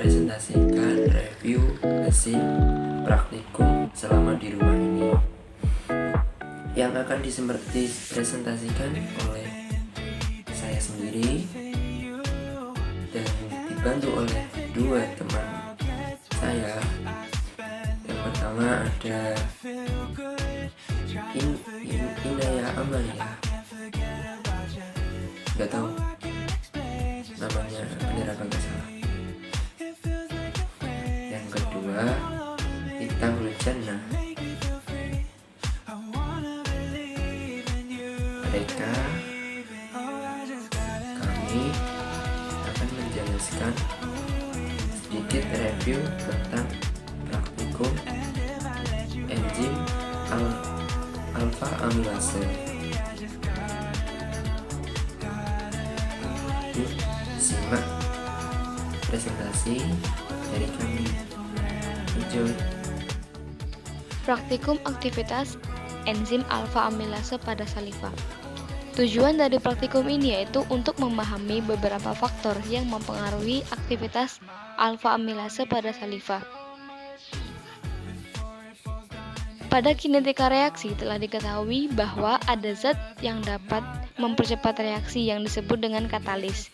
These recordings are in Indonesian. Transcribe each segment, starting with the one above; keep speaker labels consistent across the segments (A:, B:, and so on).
A: mempresentasikan review hasil praktikum selama di rumah ini yang akan dipresentasikan oleh saya sendiri dan dibantu oleh dua teman saya. Yang pertama ada Inaya Amalia, nggak tahu namanya bener apa nggak salah. Yang kedua Ita Huljana. Mereka kami akan menjelaskan sedikit review tentang praktikum enzim alfa amilase. Simak presentasi dari kami. Enjoy.
B: Praktikum aktivitas enzim alfa amilase pada saliva. Tujuan dari praktikum ini yaitu untuk memahami beberapa faktor yang mempengaruhi aktivitas alfa amilase pada saliva. Pada kinetika reaksi telah diketahui bahwa ada zat yang dapat mempercepat reaksi yang disebut dengan katalis.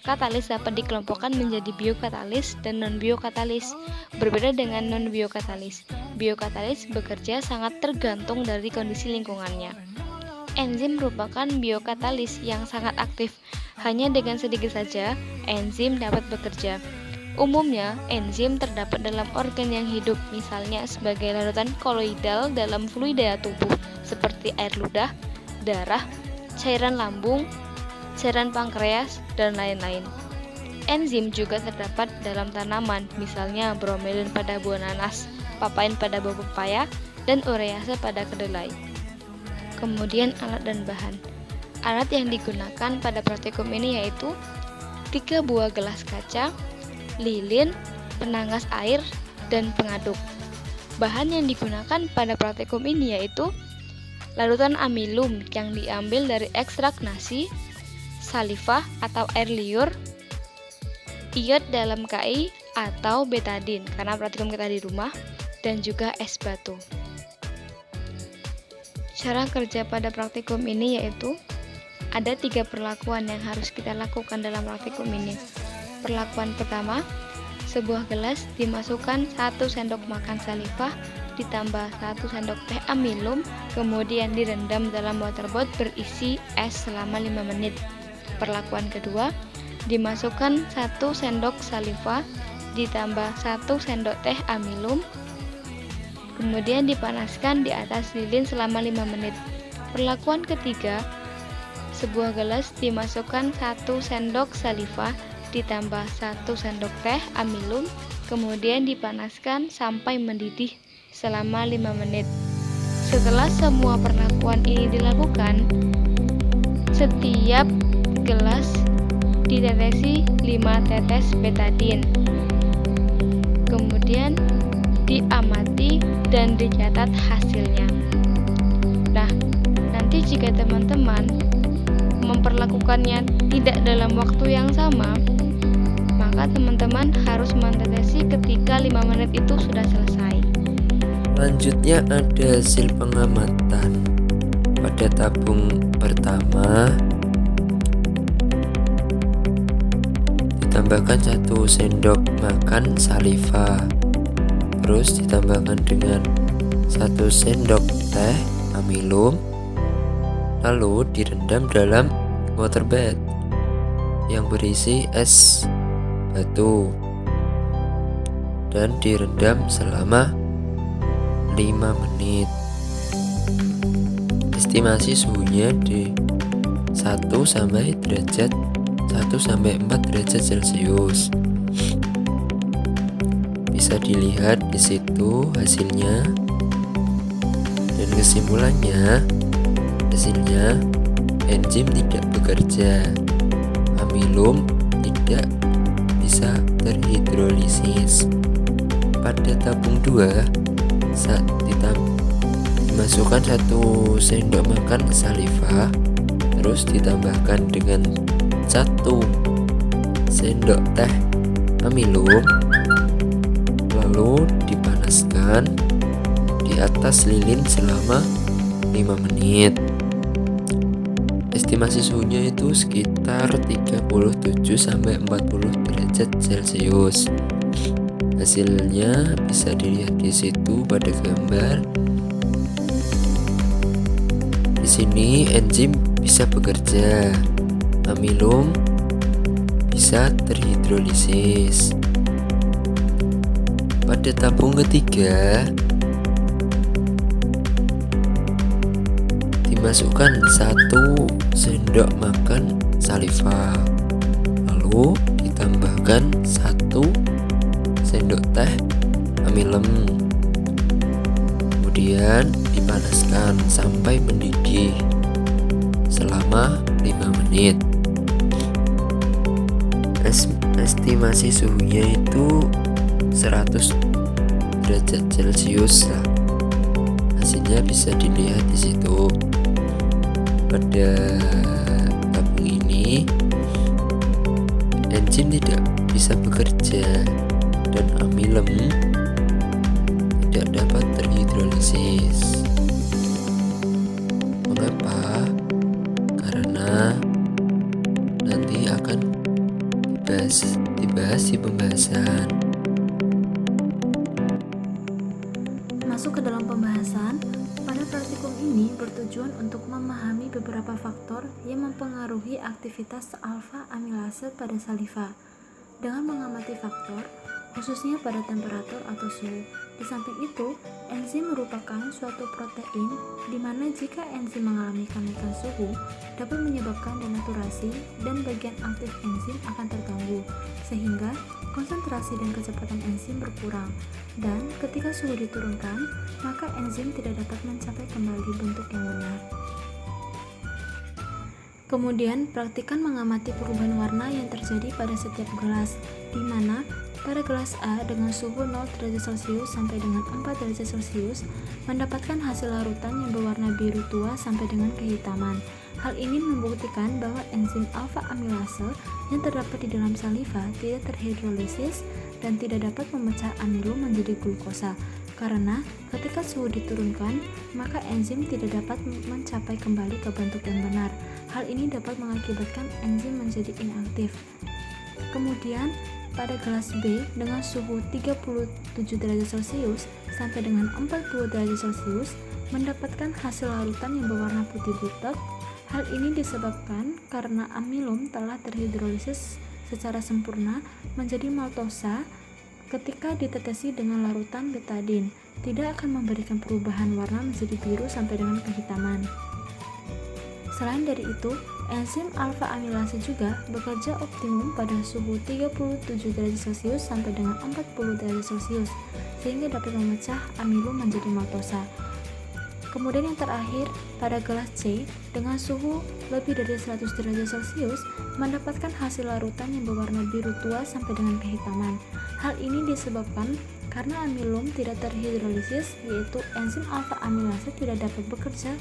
B: Katalis dapat dikelompokkan menjadi biokatalis dan non-biokatalis. Berbeda dengan non-biokatalis, biokatalis bekerja sangat tergantung dari kondisi lingkungannya. Enzim merupakan biokatalis yang sangat aktif. Hanya dengan sedikit saja, enzim dapat bekerja. Umumnya, enzim terdapat dalam organ yang hidup, misalnya sebagai larutan koloidal dalam fluida tubuh, seperti air ludah, darah, cairan lambung, cairan pankreas, dan lain-lain. Enzim juga terdapat dalam tanaman, misalnya bromelin pada buah nanas, papain pada buah pepaya, dan urease pada kedelai. Kemudian alat dan bahan. Alat yang digunakan pada praktikum ini yaitu 3 buah gelas kaca, lilin, penanggas air, dan pengaduk. Bahan yang digunakan pada praktikum ini yaitu larutan amilum yang diambil dari ekstrak nasi, saliva atau air liur, iod dalam KI atau betadin karena praktikum kita di rumah, dan juga es batu. Cara kerja pada praktikum ini yaitu ada 3 perlakuan yang harus kita lakukan dalam praktikum ini. Perlakuan pertama, sebuah gelas dimasukkan 1 sendok makan saliva ditambah 1 sendok teh amilum, kemudian direndam dalam waterboard berisi es selama 5 menit. Perlakuan kedua, dimasukkan 1 sendok saliva ditambah 1 sendok teh amilum, kemudian dipanaskan di atas lilin selama 5 menit. Perlakuan ketiga, sebuah gelas dimasukkan 1 sendok saliva ditambah 1 sendok teh amilum, kemudian dipanaskan sampai mendidih selama 5 menit. Setelah semua perlakuan ini dilakukan, setiap gelas ditetesi 5 tetes betadin. Kemudian diamati dan dicatat hasilnya. Nah, nanti jika teman-teman memperlakukannya tidak dalam waktu yang sama, maka teman-teman harus mentetesi ketika 5 menit itu sudah selesai.
A: Selanjutnya ada hasil pengamatan. Pada tabung pertama ditambahkan 1 sendok makan saliva, terus ditambahkan dengan 1 sendok teh amilum, lalu direndam dalam waterbed yang berisi es batu dan direndam selama 5 menit. Estimasi suhunya di 1 sampai 4 derajat Celcius. Bisa dilihat di situ hasilnya, dan kesimpulannya hasilnya enzim tidak bekerja, amilum tidak bisa terhidrolisis. Pada tabung 2 saat dimasukkan 1 sendok makan saliva, terus ditambahkan dengan 1 sendok teh amilum, lalu dipanaskan di atas lilin selama 5 menit. Estimasi suhunya itu sekitar 37-40 derajat Celcius. Hasilnya bisa dilihat di situ pada gambar. Di sini enzim bisa bekerja, amilum bisa terhidrolisis. Pada tabung ketiga dimasukkan 1 sendok makan saliva, lalu ditambahkan 1 sendok teh amilem, kemudian dipanaskan sampai mendidih selama 5 menit. Estimasi suhunya itu 100 derajat Celcius lah. Hasilnya bisa dilihat di situ. Pada tabung ini enzim tidak bisa bekerja dan amilem tidak dapat terhidrolisis. Mengapa? Karena nanti akan dibahas di pembahasan.
C: Masuk ke dalam pembahasan, pada praktikum ini bertujuan untuk memahami beberapa faktor yang mempengaruhi aktivitas alfa amilase pada saliva. Dengan mengamati faktor, khususnya pada temperatur atau suhu. Di samping itu, enzim merupakan suatu protein di mana jika enzim mengalami kenaikan suhu dapat menyebabkan denaturasi dan bagian aktif enzim akan terganggu, sehingga konsentrasi dan kecepatan enzim berkurang. Dan ketika suhu diturunkan, maka enzim tidak dapat mencapai kembali bentuk yang benar. Kemudian, praktikan mengamati perubahan warna yang terjadi pada setiap gelas, di mana pada gelas A dengan suhu 0 derajat Celcius sampai dengan 4 derajat Celcius mendapatkan hasil larutan yang berwarna biru tua sampai dengan kehitaman. Hal ini membuktikan bahwa enzim alfa amilase yang terdapat di dalam saliva tidak terhidrolisis dan tidak dapat memecah amilum menjadi glukosa. Karena ketika suhu diturunkan, maka enzim tidak dapat mencapai kembali ke bentuk yang benar. Hal ini dapat mengakibatkan enzim menjadi inaktif. Kemudian, pada gelas B dengan suhu 37 derajat Celcius sampai dengan 40 derajat Celcius mendapatkan hasil larutan yang berwarna putih butek. Hal ini disebabkan karena amilum telah terhidrolisis secara sempurna menjadi maltosa. Ketika ditetesi dengan larutan betadin, tidak akan memberikan perubahan warna menjadi biru sampai dengan kehitaman. Selain dari itu, enzim alfa amilase juga bekerja optimum pada suhu 37 derajat Celcius sampai dengan 40 derajat Celcius, sehingga dapat memecah amilum menjadi maltosa. Kemudian yang terakhir, pada gelas C dengan suhu lebih dari 100 derajat Celcius mendapatkan hasil larutan yang berwarna biru tua sampai dengan kehitaman. Hal ini disebabkan karena amilum tidak terhidrolisis, yaitu enzim alfa amilase tidak dapat bekerja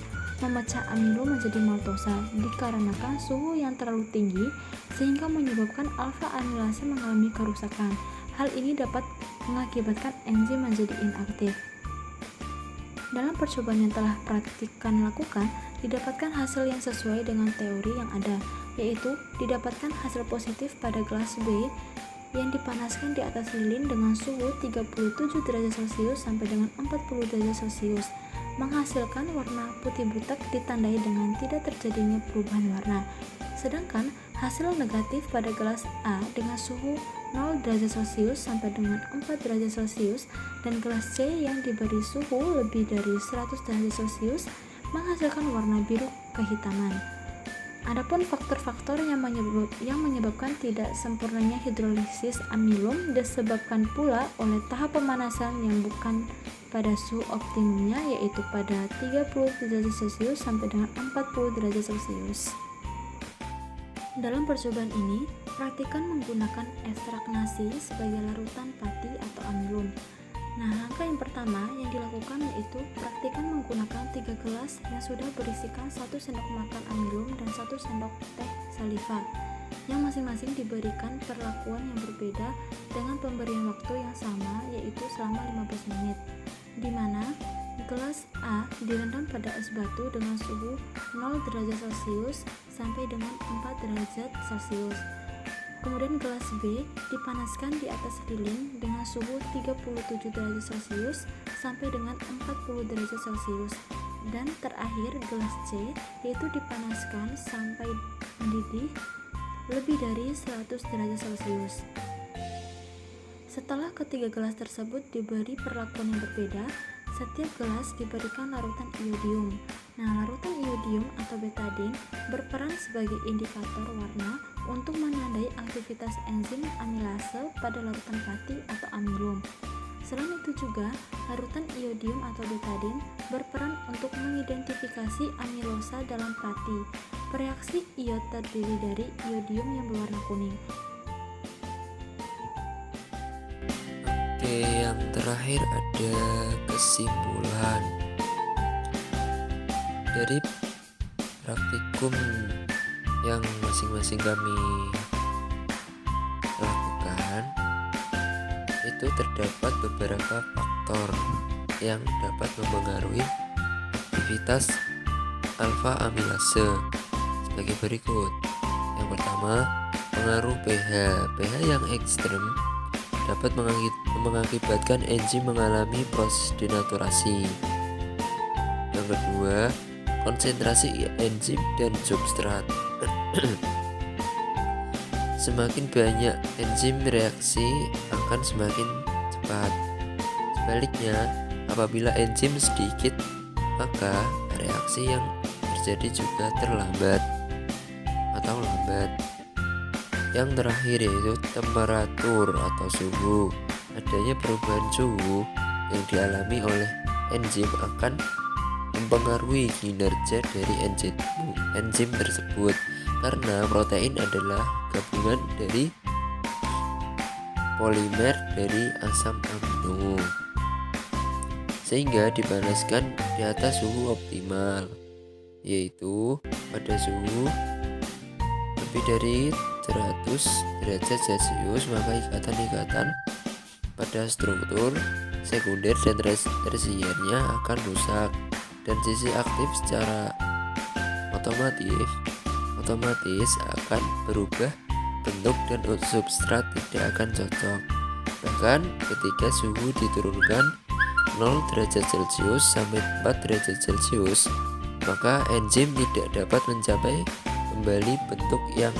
C: memecah amilum menjadi maltosa dikarenakan suhu yang terlalu tinggi sehingga menyebabkan alfa amilase mengalami kerusakan. Hal ini dapat mengakibatkan enzim menjadi inaktif. Dalam percobaan yang telah praktikan lakukan, didapatkan hasil yang sesuai dengan teori yang ada, yaitu didapatkan hasil positif pada gelas B yang dipanaskan di atas lilin dengan suhu 37 derajat Celcius sampai dengan 40 derajat Celcius, menghasilkan warna putih butek ditandai dengan tidak terjadinya perubahan warna. Sedangkan hasil negatif pada gelas A dengan suhu 0 derajat Celcius sampai dengan 4 derajat Celcius dan gelas C yang diberi suhu lebih dari 100 derajat Celcius menghasilkan warna biru kehitaman. Adapun faktor-faktor yang menyebabkan tidak sempurnanya hidrolisis amilum disebabkan pula oleh tahap pemanasan yang bukan pada suhu optimumnya, yaitu pada 30 derajat Celcius sampai dengan 40 derajat Celcius. Dalam percobaan ini, praktikan menggunakan ekstrak nasi sebagai larutan pati atau amilum. Nah, langkah yang pertama yang dilakukan yaitu praktikan menggunakan 3 gelas yang sudah berisikan 1 sendok makan amilum dan 1 sendok teh saliva. yang masing-masing diberikan perlakuan yang berbeda dengan pemberian waktu yang sama, yaitu selama 15 menit, di mana gelas A direndam pada es batu dengan suhu 0 derajat Celcius sampai dengan 4 derajat Celcius. Kemudian gelas B dipanaskan di atas lilin dengan suhu 37 derajat Celcius sampai dengan 40 derajat Celcius. Dan terakhir gelas C yaitu dipanaskan sampai mendidih lebih dari 100 derajat Celcius. Setelah ketiga gelas tersebut diberi perlakuan yang berbeda, setiap gelas diberikan larutan iodium. Nah, larutan iodium atau betadine berperan sebagai indikator warna untuk menandai aktivitas enzim amilase pada larutan pati atau amilum. Selain itu juga, larutan iodium atau betadine berperan untuk mengidentifikasi amilosa dalam pati. Reaksi iod terdiri dari iodium yang berwarna kuning.
A: Oke, yang terakhir ada kesimpulan dari praktikum yang masing-masing kami lakukan. Itu terdapat beberapa faktor yang dapat mempengaruhi aktivitas alfa amilase sebagai berikut. Yang pertama, pengaruh pH. pH yang ekstrem dapat mengakibatkan enzim mengalami proses denaturasi. Yang kedua, konsentrasi enzim dan substrat. Semakin banyak enzim reaksi akan semakin cepat. Sebaliknya, apabila enzim sedikit, maka reaksi yang terjadi juga terlambat atau lambat. Yang terakhir yaitu temperatur atau suhu. Adanya perubahan suhu yang dialami oleh enzim akan mempengaruhi kinerja dari enzim tersebut, karena protein adalah gabungan dari polimer dari asam amino, sehingga dipanaskan di atas suhu optimal, yaitu pada suhu lebih dari 100 derajat Celcius, maka ikatan-ikatan pada struktur sekunder dan tersiernya akan rusak, dan sisi aktif secara otomatis akan berubah bentuk dan substrat tidak akan cocok. Bahkan ketika suhu diturunkan 0 derajat Celcius sampai 4 derajat Celcius, maka enzim tidak dapat mencapai kembali bentuk yang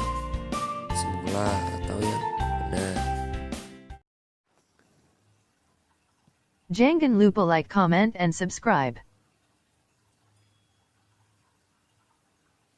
A: semula atau yang benar.
D: Jangan lupa like, comment and subscribe.